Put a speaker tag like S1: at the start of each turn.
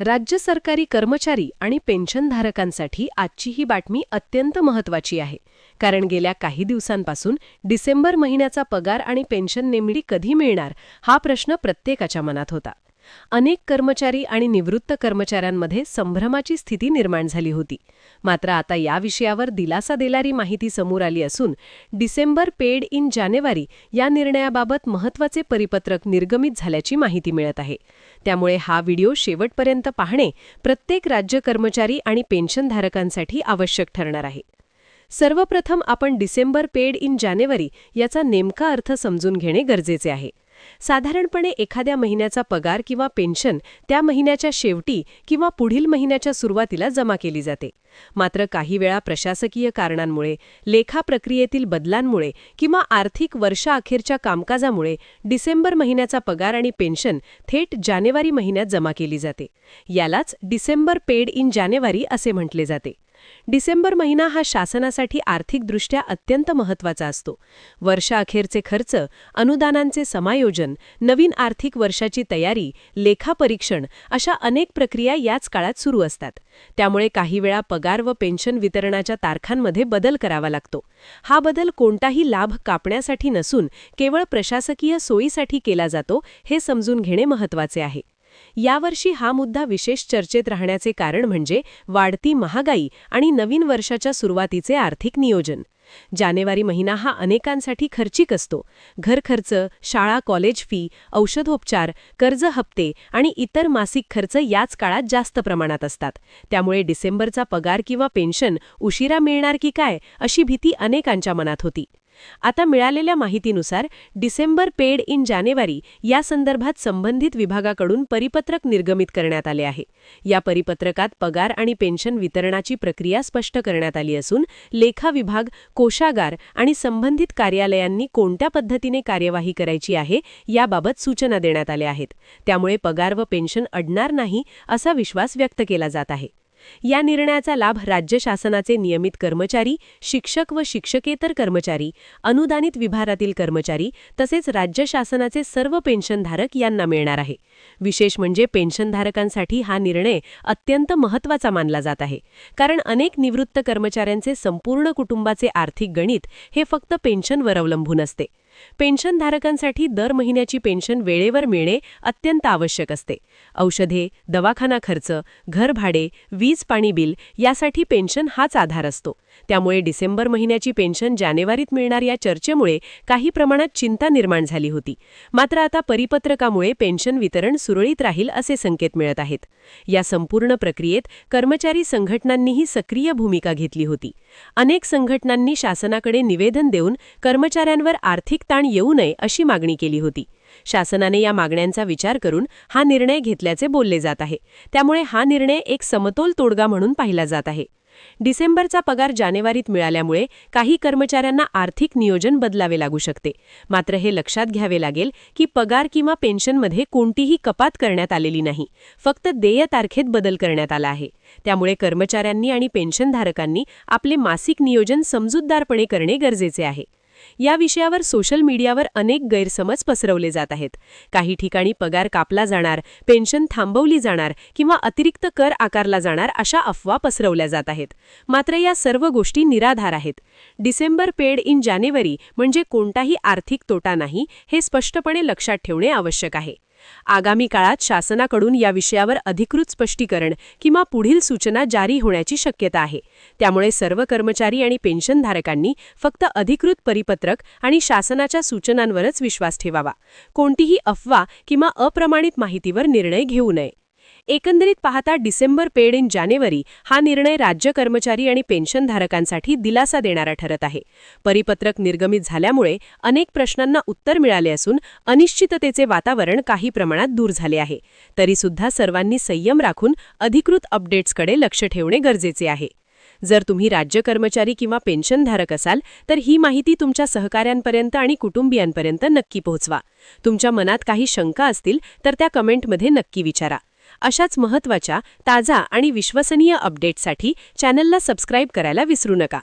S1: राज्य सरकारी कर्मचारी आणि पेन्शनधारकांसाठी आजची ही बातमी अत्यंत महत्त्वाची आहे. कारण गेल्या काही दिवसांपासून डिसेंबर महिन्याचा पगार आणि पेन्शन नेमकी कधी मिळणार हा प्रश्न प्रत्येकाच्या मनात होता. अनेक कर्मचारी आणि निवृत्त कर्मचाऱ्यांमध्ये संभ्रमाची स्थिती निर्माण झाली होती. मात्र आता या विषयावर दिलासा देणारी माहिती समोर आली असून डिसेंबर पेड इन जानेवारी या निर्णयाबाबत महत्त्वाचे परिपत्रक निर्गमित झाल्याची माहिती मिळत आहे. त्यामुळे हा व्हिडिओ शेवटपर्यंत पाहणे प्रत्येक राज्य कर्मचारी आणि पेन्शनधारकांसाठी आवश्यक ठरणार आहे. सर्वप्रथम आपण डिसेंबर पेड इन जानेवारी याचा नेमका अर्थ समजून घेणे गरजेचे आहे. साधारणपणे एखाद्या महिन्याचा पगार किंवा पेन्शन त्या महिन्याच्या शेवटी किंवा पुढील महिन्याच्या सुरुवातीला जमा केली जाते. मात्र काही वेळा प्रशासकीय कारणांमुळे, लेखा प्रक्रियेतील बदलांमुळे किंवा आर्थिक वर्षाअखेरच्या कामकाजामुळे डिसेंबर महिन्याचा पगार आणि पेन्शन थेट जानेवारी महिन्यात जमा केली जाते. यालाच डिसेंबर पेड इन जानेवारी असे म्हटले जाते. डिसेंबर महिना हा शासनासाठी आर्थिकदृष्ट्या अत्यंत महत्त्वाचा असतो. वर्षाअखेरचे खर्च, अनुदानांचे समायोजन, नवीन आर्थिक वर्षाची तयारी, लेखापरीक्षण अशा अनेक प्रक्रिया याच काळात सुरू असतात. त्यामुळे काही वेळा पगार व पेन्शन वितरणाच्या तारखांमध्ये बदल करावा लागतो. हा बदल कोणताही लाभ कापण्यासाठी नसून केवळ प्रशासकीय सोयीसाठी केला जातो हे समजून घेणे महत्त्वाचे आहे. यावर्षी हा मुद्दा विशेष चर्चेत राहण्याचे कारण म्हणजे वाढती महागाई आणि नवीन वर्षाच्या सुरुवातीचे आर्थिक नियोजन. जानेवारी महिना हा अनेकांसाठी खर्चिक असतो. घर खर्च, शाळा कॉलेज फी, औषधोपचार, कर्ज हप्ते आणि इतर मासिक खर्च याच काळात जास्त प्रमाणात असतात. त्यामुळे डिसेंबरचा पगार किंवा पेन्शन उशिरा मिळणार की काय अशी भीती अनेकांच्या मनात होती. आता मिळालेल्या माहितीनुसार डिसेंबर पेड इन जानेवारी या संदर्भात संबंधित विभागाकडून परिपत्रक निर्गमित करण्यात आले आहे. या परिपत्रकात पगार आणि पेन्शन वितरणाची प्रक्रिया स्पष्ट करण्यात आली असून लेखा विभाग, कोषागार आणि संबंधित कार्यालयांनी कोणत्या पद्धतीने कार्यवाही करायची आहे याबाबत सूचना देण्यात आल्या आहेत. त्यामुळे पगार व पेन्शन अडणार नाही असा विश्वास व्यक्त केला जात आहे. या निर्णयाचा लाभ राज्य शासनाचे नियमित कर्मचारी, शिक्षक व शिक्षकेतर कर्मचारी, अनुदानित विभागातील कर्मचारी तसेच राज्य शासनाचे सर्व पेन्शनधारक यांना मिळणार आहे. विशेष म्हणजे पेन्शनधारकांसाठी हा निर्णय अत्यंत महत्त्वाचा मानला जात आहे. कारण अनेक निवृत्त कर्मचाऱ्यांचे संपूर्ण कुटुंबाचे आर्थिक गणित हे फक्त पेन्शनवर अवलंबून असते. पेन्शनधारकांसाठी दर महिन्याची पेन्शन वेळेवर मिळणे अत्यंत आवश्यक असते. औषधे, दवाखाना खर्च, घर भाडे, वीज पाणी बिल यासाठी पेन्शन हाच आधार असतो. त्यामुळे डिसेंबर महिन्याची पेन्शन जानेवारीत मिळणार या चर्चेमुळे काही प्रमाणात चिंता निर्माण झाली होती. मात्र आता परिपत्रकामुळे पेन्शन वितरण सुरळीत राहील असे संकेत मिळत आहेत. या संपूर्ण प्रक्रियेत कर्मचारी संघटनांनीही सक्रिय भूमिका घेतली होती. अनेक संघटनांनी शासनाकडे निवेदन देऊन कर्मचाऱ्यांवर आर्थिक ताण येऊ नये अशी मागणी केली होती. शासनाने या मागण्यांचा विचार करून हा निर्णय घेतल्याचे बोलले जात आहे. त्यामुळे हा निर्णय एक समतोल तोडगा म्हणून पाहिला जात आहे. डिसेंबरचा पगार जानेवारीत मिळाल्यामुळे काही कर्मचाऱ्यांना आर्थिक नियोजन बदलावे लागू शकते. मात्र हे लक्षात घ्यावे लागेल की पगार किंवा पेन्शनमध्ये कोणतीही कपात करण्यात आलेली नाही. फक्त देय तारखेत बदल करण्यात आला आहे. त्यामुळे कर्मचाऱ्यांनी आणि पेन्शनधारकांनी आपले मासिक नियोजन समजूतदारपणे करणे गरजेचे आहे. या विषयावर सोशल मीडियावर अनेक गैरसमज पसरवले जात आहेत. काही ठिकाणी पगार कापला जाणार, पेन्शन थांबवली जाणार किंवा अतिरिक्त कर आकारला जाणार अशा अफवा पसरवल्या जात आहेत. मात्र या सर्व गोष्टी निराधार आहेत. डिसेंबर पेड इन जानेवारी म्हणजे कोणताही आर्थिक तोटा नाही हे स्पष्टपणे लक्षात ठेवणे आवश्यक आहे. आगामी काळात शासनाकडून या विषयावर अधिकृत स्पष्टीकरण किंवा पुढील सूचना जारी होण्याची शक्यता आहे. त्यामुळे सर्व कर्मचारी आणि पेन्शनधारकांनी फक्त अधिकृत परिपत्रक आणि शासनाच्या सूचनांवरच विश्वास ठेवावा. कोणतीही अफवा किंवा अप्रमाणित माहितीवर निर्णय घेऊ नये. एकंदरीत पाहता डिसेंबर पेड इन जानेवारी हा निर्णय राज्य कर्मचारी आणि पेन्शनधारकांसाठी दिलासा देणारा ठरत आहे. परिपत्रक निर्गमित झाल्यामुळे अनेक प्रश्नांना उत्तर मिळाले असून अनिश्चिततेचे वातावरण काही प्रमाणात दूर झाले आहे. तरीसुद्धा सर्वांनी संयम राखून अधिकृत अपडेट्सकडे लक्ष ठेवणे गरजेचे आहे. जर तुम्ही राज्य कर्मचारी किंवा पेन्शनधारक असाल तर ही माहिती तुमच्या सहकाऱ्यांपर्यंत आणि कुटुंबियांपर्यंत नक्की पोहोचवा. तुमच्या मनात काही शंका असतील तर त्या कमेंटमध्ये नक्की विचारा. अशाच महत्त्वाच्या, ताजा आणि विश्वसनीय अपडेट्ससाठी चॅनलला सबस्क्राईब करायला विसरू नका.